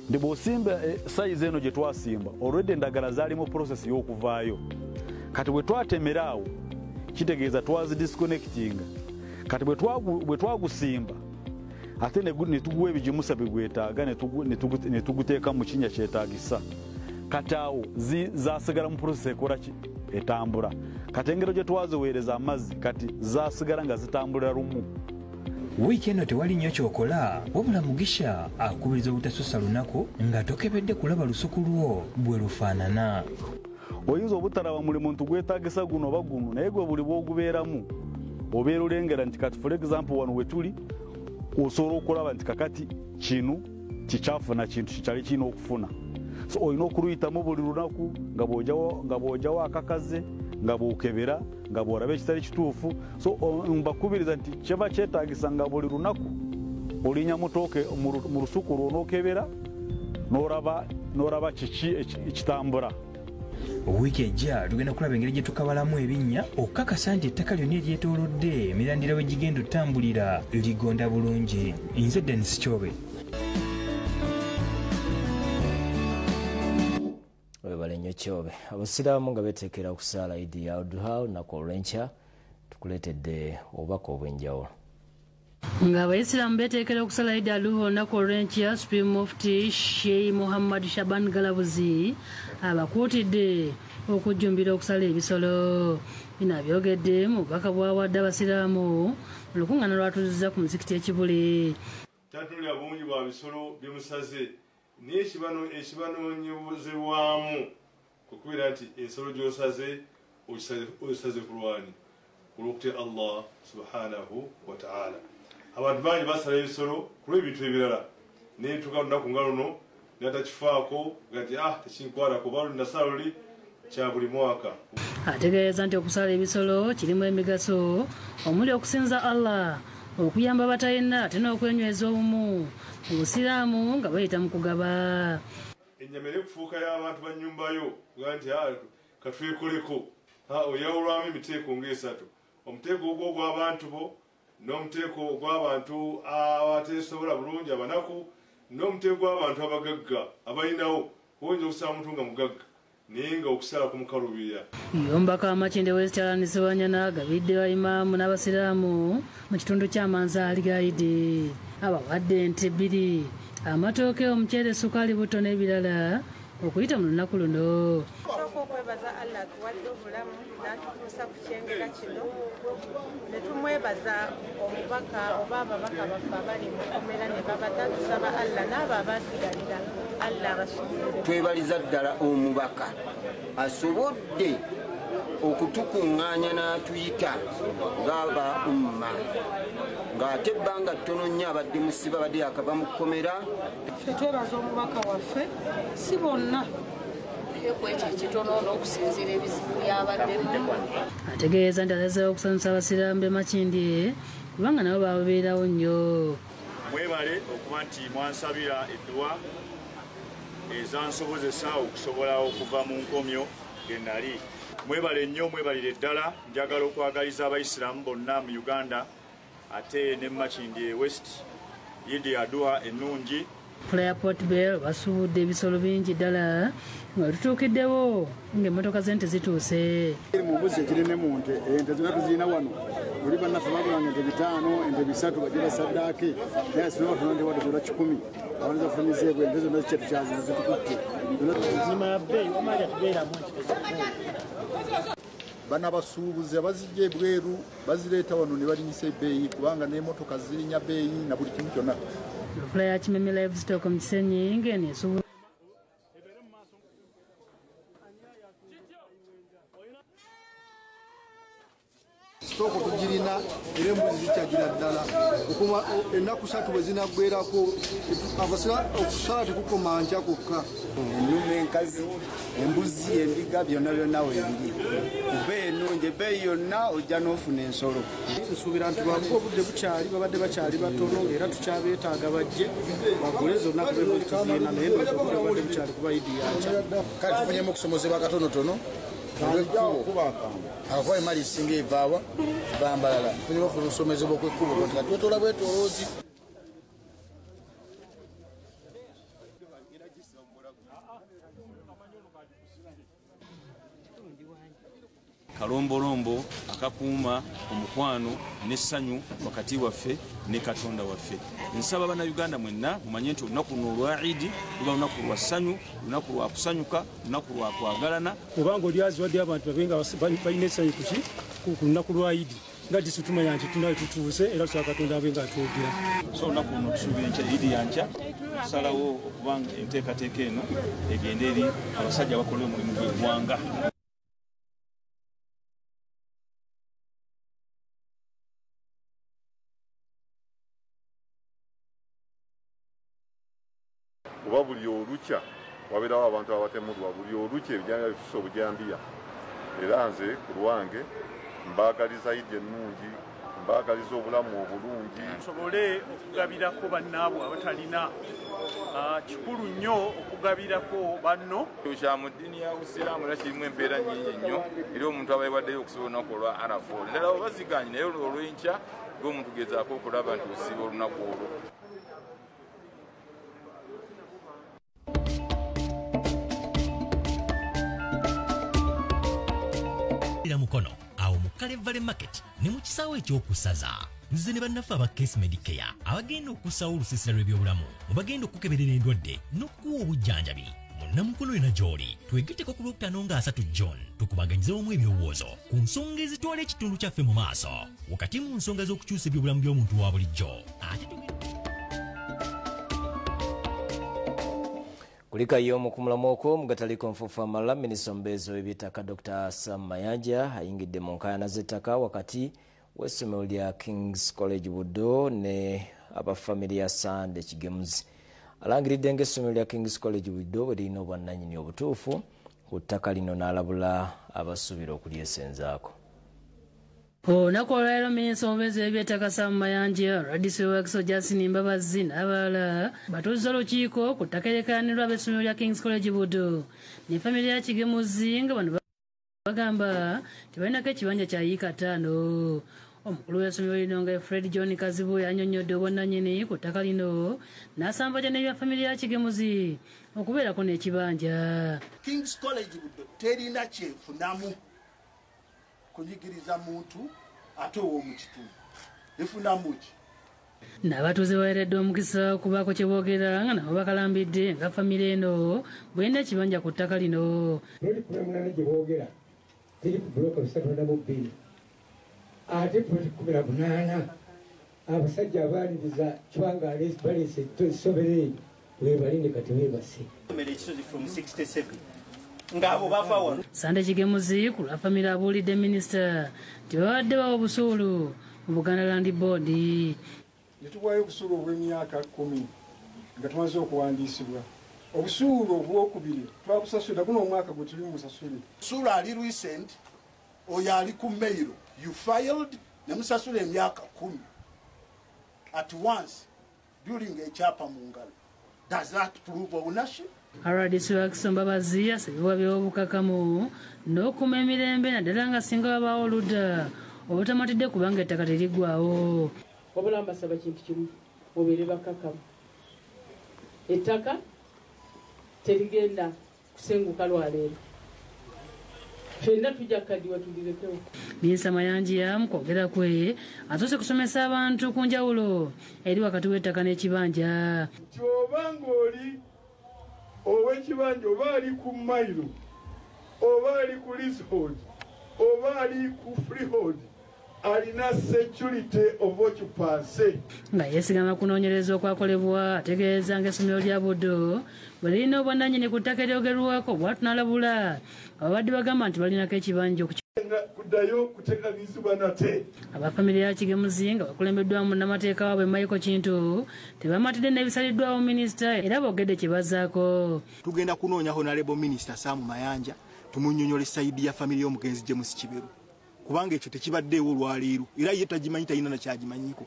Ndi bw'osimba sayizi eno gye twasimba olwedde endagala zaalimu process y'okuvaayo kati bwe twatemera awo kitegeeza twazidisconnectinga kati bwe twagusimba ate ne tuguwa ebigimusa bigwetaaga ne tuguteeka mu kinnya kyetaagisa kati awo zasigala mu process etambula kati engero gye twaziweereza amazzi kati zasigala nga zitambulira lumu. wiiki eno tewali nnyo kyokola wabula Mugisha akubiriza obutasussa lunaku nga tokebedde kulaba lusuku lwo bwe lufaanana. Oyinza obutalaba mulimu nti gwetaagisa guno oba guno naye gwe buli bw'ogubeeramu obeera olengera nti kati for example wano we tuli osobola okulaba nti kakati kino kikyafuna kintu kikyali kirina okufuna. So olina okuluyitamu buli lunaku nga bw'ojawo akakaze nga bw'okebera nga bw'olaba ekitali kituufu. So mbakubiriza nti kyeba kyetaagisa nga buli lunaku olinnya mutooke mu lusuku lw'onookebera n'olaba kiki ekitambula. wiiki ejja tugenda kulaba engeri gye tukabalamu ebinnya okukakasa nti ettaka lyonna eryetoolodde emirandira we gigenda otambulira ligonda bulungi. Nze Dennis Kyobe. webale nnyo Kyobe. Abasiraamu nga beeteekera okusaala Idi ya Adha olunaku olw'enkya tukuleetedde obubaka obw'enjawulo. nga abayisiraamu beeteekera okusala Idi al-Adha olunaku olw'enkya Supreme Mufti Sheikh Muhammad Shaban Galabuzi abakuutidde okujjumbira okusala ebisolo. Bino abyogedde mu bubaka bw'awadde abasiraamu mu lukuŋŋaana lwatuuzizza ku muzikiti ekibule. Tatulya bungi bwa bisolo bimusaze naye ekibanoonyezebwamu kukubeera nti ensolo gy'osaze ogisaze ku lwani olw'okutya Allah subhanahu wa ta'ala. Abantu bangi basala ebisolo ku lw'ebintu ebirala naye tuka lunaku nga luno natakifaako gati tekinkwatako oba lunasala luli kya buli mwaka. Ategeeza nti okusala ebisolo kirimu emigaso omuli okusinza Allah, okuyamba batalina ate n'okwenyweza obumu mu busiraamu nga bayita mu kugaba. Ennyama erikufuuka y'abantu ba nnyumbayo nga nti katwekoleko oyawulwamu emiteeko ng'esatu: omuteeko ogwo ogw'abantu bo, n'omuteeko ogw'abantu abateesobola bulungi abanaku, n'omuteeko gw'abantu abagagga abalinawo. Oyinza okusala omuntu nga mugagga naye nga okusala kumukalubira. Omubaka w'Amakindye West Alliance Wanyana agabidde bayimaamu n'abasiraamu mu kitundu ky'amanzaali ga Idi abawadde ente 2, amatooke, omuceere, sukaali, buto n'ebirala okuyita mu lunaku luno. Tusooka okwebaza Allah atuwadde obulamu n'atutuusa ku kyengera kino, ne tumwebaza omubaka oba ababaka baffe abali mu kkomera ne babadda tusaba Allah n'abo abaasigalira Allah abasubire. Twebaliza ddala omubaka asobodde okutukuŋŋaanya n'atuyita ng'aba umma ng'ate ebbanga ttono nnyo abadde musiba badde yakava mu kkomera. Ffe twebaza omubaka waffe si bonna ku ekyo ekitono n'okusinziira ebizibu byabaddemu. Ategeeza nti asazeewo okusanyusa abasiraamu b'e Makindye kubanga nabo babeerawo nnyo. Mwebale okuba nti mwansabira edduwa ezansobozesa okusobola okuva mu nkomyo gye nali. Mwebale nnyo, mwebalire ddala. Njagala okwagaliza abayisiraamu bonna mu Uganda ate ne Makindye West Idi Adha ennungi. Flyer Port Bell basuubudde ebisolo bingi ddala nga tutuukiddewo ng'emmotoka z'ente zituuse. Mu mbuzi ekirime mu nte, ente zonna tuzirina wano. Oli bannaffe bagulanga ente 5, ente 3 bagira saddaake naye sinoma tuna nte wadde zira 10 abanza fumizeebwe ente zonna zikye tukyaziza zitukutte. Enzima ya bbeeyi wamala tubeeramu bana basuubuzi abazijja ebweru bazireeta wano ne balinyisa ebbeeyi kubanga n'emmotoka zirinya bbeeyi na buli kimu kyonna. Flyer Kimeme Livestock mu Kisenyi ng'eno esuubula sitooko tugirina era embuzi zikyagira ddala okuva ennaku 3 bwe zinaggwerako okusala tekukoma nkya kwokka. ennume, enkazi, embuzi, endiga byonna byonna weebiri ku bbeeyi ennungi. Ebbeeyi yonna ojja n'ofuna ensolo. Nsuubira nti lwakuba obudde bukyali babadde bakyali batono era tukyabeetaaga bajje bagule zonna kubembuzi tuzirina naye obudde bubadde bukyali kuba Idi yakya. Kale tufunyemu okusomozebwa katonotono abakuba emali esinga evaawa bambalala tufunyemu ofuna okusomezebwa okwekkubo nga twetoola bwetoloozi. Kalombolombo akakuuma omukwano n'essanyu wakati waffe ne Katonda waffe. Nsaba bannayuganda mwenna mumanye nti olunaku luno olwa Eid luba lunaku lwa ssanyu, lunaku lwa kusanyuka, lunaku lwa kwagalana. Kubanga oli aziwadde abantu babenga balina essanyu ku lunaku lwa Eid nga tumanya nti tunawe tutuuse era tusaba Katonda abenga atwogera. So olunaku luno tusuubira enkya Eid yankya tusalawo okubanga enteekateeka eno egenda eri abasajja abakola omulimu gw'eggwanga. Kuba buli olukya wabeerawo abantu abatemulwa, buli olukya ebijambiya bifuuse obujambiya. Era nze ku lwange mbaagaliza Eid ennungi, mbaagaliza obulamu obulungi. Nsobole okugabirako bannaabwe abatalina. Kikulu nnyo okugabirako banno. Kya mu ddiini ya Busiraamu era kirimu embeera nnyingi nnyo era omuntu aba yewaddeyo okusiba olunaku olwa Arafa. Ddala baziganye naye olw'enkya ng'omuntu gezaako okulaba nti osiba olunaku olwo. Mukono awo mu Kalevale Market ne mu kisaawe ekyokusaza nze ne bannaffe aba Case Medicare abagenda okusawo olusiisira lw'ebyobulamu mu bagenda okukeberera endwadde n'okuwa obujjanjabi munnamukono ena gy'oli twegetteko ku Lwokutaano nga 3 John tukubaganyizewomu ebyowoozo ku nsonga ezitwala ekitundu kyaffe mu maaso wakati mu nsonga z'okukyusa ebyobulamu by'omuntu wa bulijjo ate kulikayo omukumulamuko mugataliiko nfuufu amalala minisita omubeezi w'eby'ettaka Dr. Sam Mayanja ayingidde mu nkaayana z'ettaka wakati w'essomero lya King's College Buddo ne abafamily ya Sande Kigemuzi. Alangiridde ng'essomero lya King's College Buddo bwe lirina obwannannyini obutuufu ku ttaka lino n'alabula abasuubira okulyesenzaako. Olunaku olwaleero minisita omubeezi w'eby'ettaka Sam Mayanja, Radisi Wakiso Justin Mbabazi n'abalala batuuza olukiiko ku ttaka eryeekaanirwa ab'essomero lya King's College Buddo ne famire ya Kigemuzi nga bano bagamba tebalinako ekibanja kya yiika 5. Omukulu w'essomero lino nga Fred John Kazibu yannyonnyodde obwannannyini ku ttaka lino n'asambajja n'ebya famire ya Kigemuzi okubeerako n'ekibanja. King's College Buddo terina kyefunamu kunyigiriza muntu ate ow'omukitundu efunamu ki. N'abatuuze baweereddwa omukisa okubaako kye boogera nga nabo bakalambidde nga famire eno bw'erina ekibanja ku ttaka lino. Loli pulamulana gye boogera ziri ku bulooka 32 ate puloti 18 abasajja abaliriza kibanga baleese esobere webalinde kati weebase. Sande Kigemuzi ku lwa famire abuulidde minisita tebabadde bawa obusuulu mu Buganda Land Board. Netuwaayo obusuulu obw'emyaka 10 nga tumaze okuwandiisibwa. Obusuulu obwokubiri twabusasulira guno omwaka gwe tuli musasule. Obusuulu ali recent oyo ali ku mailo you filed ne musasula emyaka 10 at once during a chapa mu ngalo. Does that prove ownership? Radisi Wakiso Mbabazi asabibwa by'obukakamu n'okuma emirembe naddala nga singa babaawo oludda obutamatidde kubanga ettaka teriggwawo. Wabula mbasaba kintu kimu mubeere bakakamu. Ettaka terigenda kusenguka lwaleero. Ffenna tujja kukaddiwa tulirekewo. Minisita Mayanja mu kwogera kwe asoose kusomesa abantu ku njawulo eri wakati w'ettaka n'ekibanja. Ky'obanga oli ow'ekibanja oba ali ku mailo oba ali ku leasehold oba ali ku freehold alina security of occupancy. Nga yeesigama kunoonyereza okwakolebwa ategeeza ng'essomero lya Buddo bwe lirina obwannannyini ku ttaka eryogerwako bw'atu n'alabula ababadde bagamba nti balinako ekibanja kuddayo kuteekanyizibwa nate. Abafamire ya Kigemuzi nga bakulembeddwamu munnamateeka waabwe Michael Kintu tebamatidde n'ebisaliddwawo minisita era boogedde kye bazzaako. Tugenda kunoonya Honorable Minister Sam Mayanja tumunnyonnyole sayidi ya famire y'omugenzi James Kiberu kubanga ekyo tekibaddeewo olwaleero era ye tagimanyi talina nakyagimanyiko.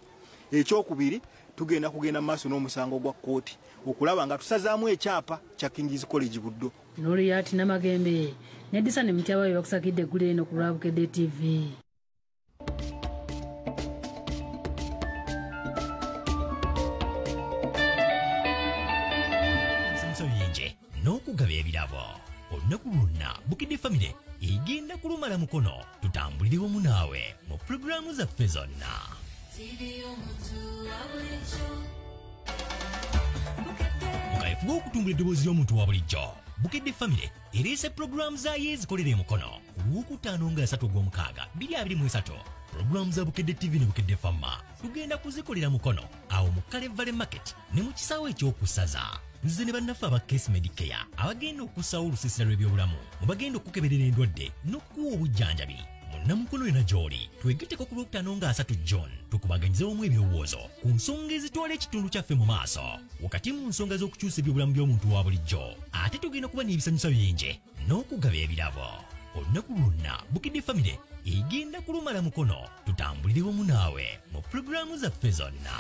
Ekyokubiri tugenda kugenda mu maaso n'omusango gwa kkooti okulaba nga tusazaamu ekyapa kya King's College Buddo. Noliyati Namagembe ne Disane Mutyabayo bakusakidde eggulu eno ku Lwabukedde TV. Nsinso bingi n'okugaba ebirabo olunaku lwonna Bukedde Family egenda kulumala mukono tutambulire wamu naawe mu pulogulaamu zaffe zonna. Mukaefuga okutumbula eddoboozi ly'omuntu wa bulijjo, Bukedde Family ereese pulogulaamu zaayo ezikolera emukono ku Lwokutaano nga 3/6/2023. Pulogulaamu za Bukedde TV ne Bukedde Famma tugenda kuzikolera mukono awo mu Kalevale Market ne mu kisaawe eky'okusaza. Nze ne bannaffe aba Case Medicare abagenda okussawo olusiisira lw'ebyobulamu mu bagenda okukeberera endwadde n'okuwa obujjanjabi. Munnamukono ena gy'oli twegetteko ku Lwokutaano nga 3 June tukubaganyizewomu ebirowoozo ku nsonga ezitwala ekitundu kyaffe mu maaso wakati mu nsonga z'okukyusa ebyobulamu by'omuntu wa bulijjo. Ate tugenda kuba n'ebisanyusa bingi n'okugaba ebirabo. Olunaku lwonna Bukedde Family egenda kulumala mukono tutambulire wamu naawe mu pulogulaamu zaffe zonna.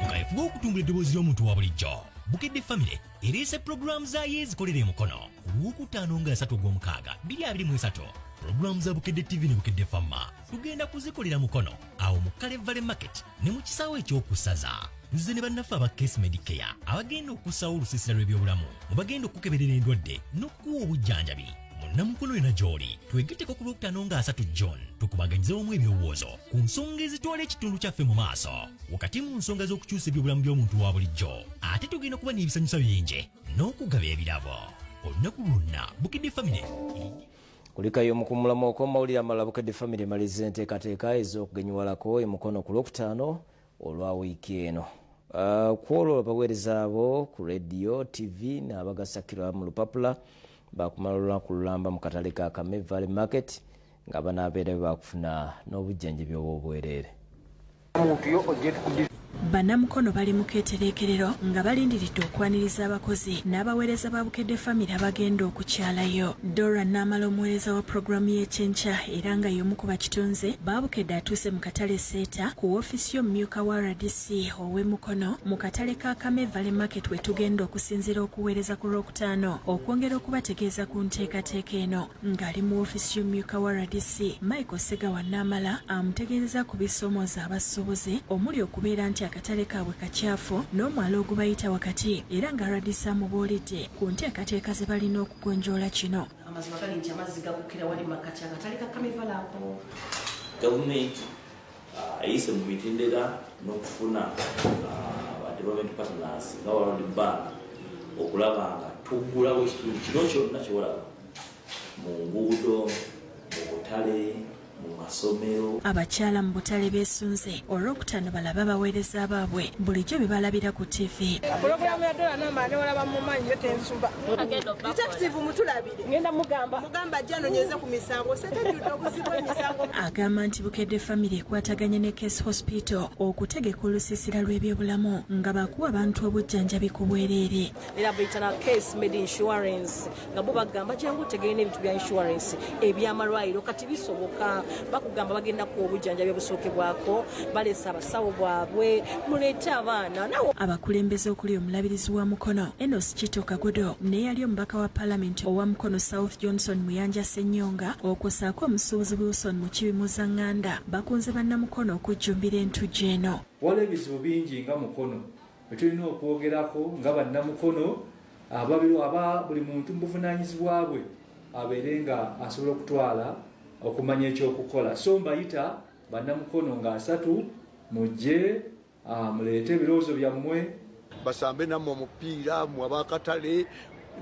Mukaefuga okutumbula eddoboozi ly'omuntu wa bulijjo, Bukedde Family ereese pulogulaamu zaayo ezikolera emukono ku Lwokutaano nga 3/6/2023. Pulogulaamu za Bukedde TV ne Bukedde Famma tugenda kuzikolera mukono awo mu Kalevale Market ne mu kisaawe eky'okusaza. Nze ne bannaffe aba Case Medicare abagenda okussawo olusiisira lw'ebyobulamu mu bagenda okukeberera endwadde n'okuwa obujjanjabi. Munnamukono ena gy'oli twegetteko ku Lwokutaano nga 3 June tukubaganyizewomu ebirowoozo ku nsonga ezitwala ekitundu kyaffe mu maaso wakati mu nsonga z'okukyusa ebyobulamu by'omuntu wa bulijjo. Ate tugenda kuba n'ebisanyusa bingi n'okugaba ebirabo. Olunaku lwonna Bukedde Family kulikayo mukumulamu okw'amawulire amalala. Bukedde Family emaliza enteekateeka ez'okugenyiwalako emukono ku Lwokutaano olwa wiiki eno. Kwolwo abaweereza abo ku radio TV n'abagasakirwa mu lupapula bakumala olunaku lulamba mu katale ka Kamevale Market nga banaabeera bakufuna n'obujjanjabi obw'obwereere. Bannamukono bali mu keetereekerero nga balindiridde okwaniriza abakozi n'abaweereza ba Bukedde Family abagenda okukyalayo. Dora Namala omuweereza wa pulogulaamu y'ekyenkya era nga y'omu ku bakitunze ba Bukedde atuuse mu katale Seeta ku woofiisi y'omumyuka wa RDC ow'emukono mu katale ka Kamevale Market we tugenda okusinziira okuweereza ku Lwokutaano okwongera okubategeeza ku nteekateeka eno. Ng'ali mu woofiisi y'omumyuka wa RDC, Michael Segawa Namala amutegeereza ku bisoomooza abasuubuzi omuli okubeera nti akatale kaabwe kakyafu n'omwala ogubayita wakati era nga RDC amubuulidde ku nteekateeka ze balina okugonjoola kino. Amazima gali nti amazzi gakukira wali makati akatale ka Kamevale ako. Gavumenti ayise mu mitendera n'okufuna development partners nga World Bank okulaba nga tuggulawo ekitundu kino kyonna kyolaba mu nguudo, mu butale, mu masomero. Abakyala mu butale beesunze Olwokutaano balaba abaweereza baabwe bulijjo bye balabira ku TV. Pulogulaamu ya Dora Namala ne walaba mu manyi yo tensumba. Detective mutulabire. Ngenda mugamba ajja anonyeze ku misango setajjudde okuzibwa emisango. Agamba nti Bukedde Family ekwataganye ne Case Hospital okutegeka olusiisira lw'ebyobulamu nga bakuwa abantu obujjanjabi ku bwereere. Era bayitana Case Med Insurance nga bo bagamba jangu tegene ebintu bya insurance ebyamalwaliro kati bisoboka. Bakugamba bagenda ku obujjanjabi obusookebwako balesa abasawo bwabwe muleete abaana nawo. Abakulembeze okuli omulabirizi wa Mukono Enos Kito Kagodo n'eyali omubaka wa Parliament owa Mukono South Johnson Muyanja Ssenyonga okwosaako omusuubuzi Wilson Mukibimuza Nganda bakunze bannamukono okujjumbira entujja eno. Waliwo ebizibu bingi nga Mukono betulina okwogerako nga bannamukono aba buli muntu mubuvunaanyizibwa bwe abeere nga asobola okutwala okumanya ekyokukola. So mbayita bannamukono nga 3 mujje muleete ebirowoozo byammwe basambe nammwe omupiira mu abakatale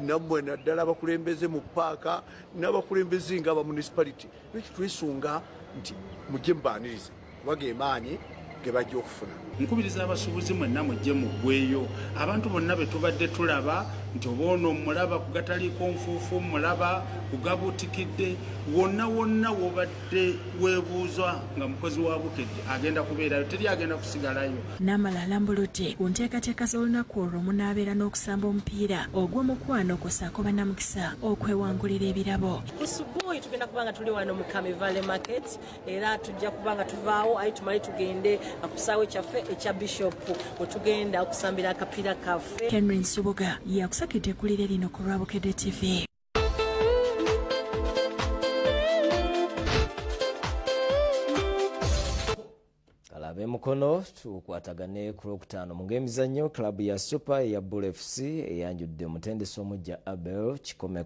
nammwe naddala abakulembeze mu paaka n'abakulembeze nga aba municipality lweki twesunga nti mujje mubaanirize kubage maanyi ge bajja okufuna. Nkubiriza abasuubuzi mwenna mujje muggweeyo. Abantu bonna be tubadde tulaba nti oboono mulaba ku gataliiko nfuufu mulaba kugabutikidde wonna wobadde weebuuzwa nga mukozi wa Bukedde agenda kubeerayo teri agenda kusigalayo. Namala alambuludde ku nteekateeka z'olunaku olwo munaabeera n'okusamba omupiira ogw'omukwano okusaako bannamukisa okwewangulira ebirabo. Isubuhi tugenda kubanga tuli wano mu Kamevale Market era tujja kubanga tuvaawo ayi tumale tugende ku kisaawe kyaffe ekya Bishop we tugenda okusambira akapiira kaffe. Henry Nsubuga yakusakidde kulira lino ku lwa Bukedde TV. ab'emukono tukwatagane ku Lwokutaano mu ng'emizannyo klabu ya Super eya Bull FC eyanjudde omutendesi omuggya Abel Kikome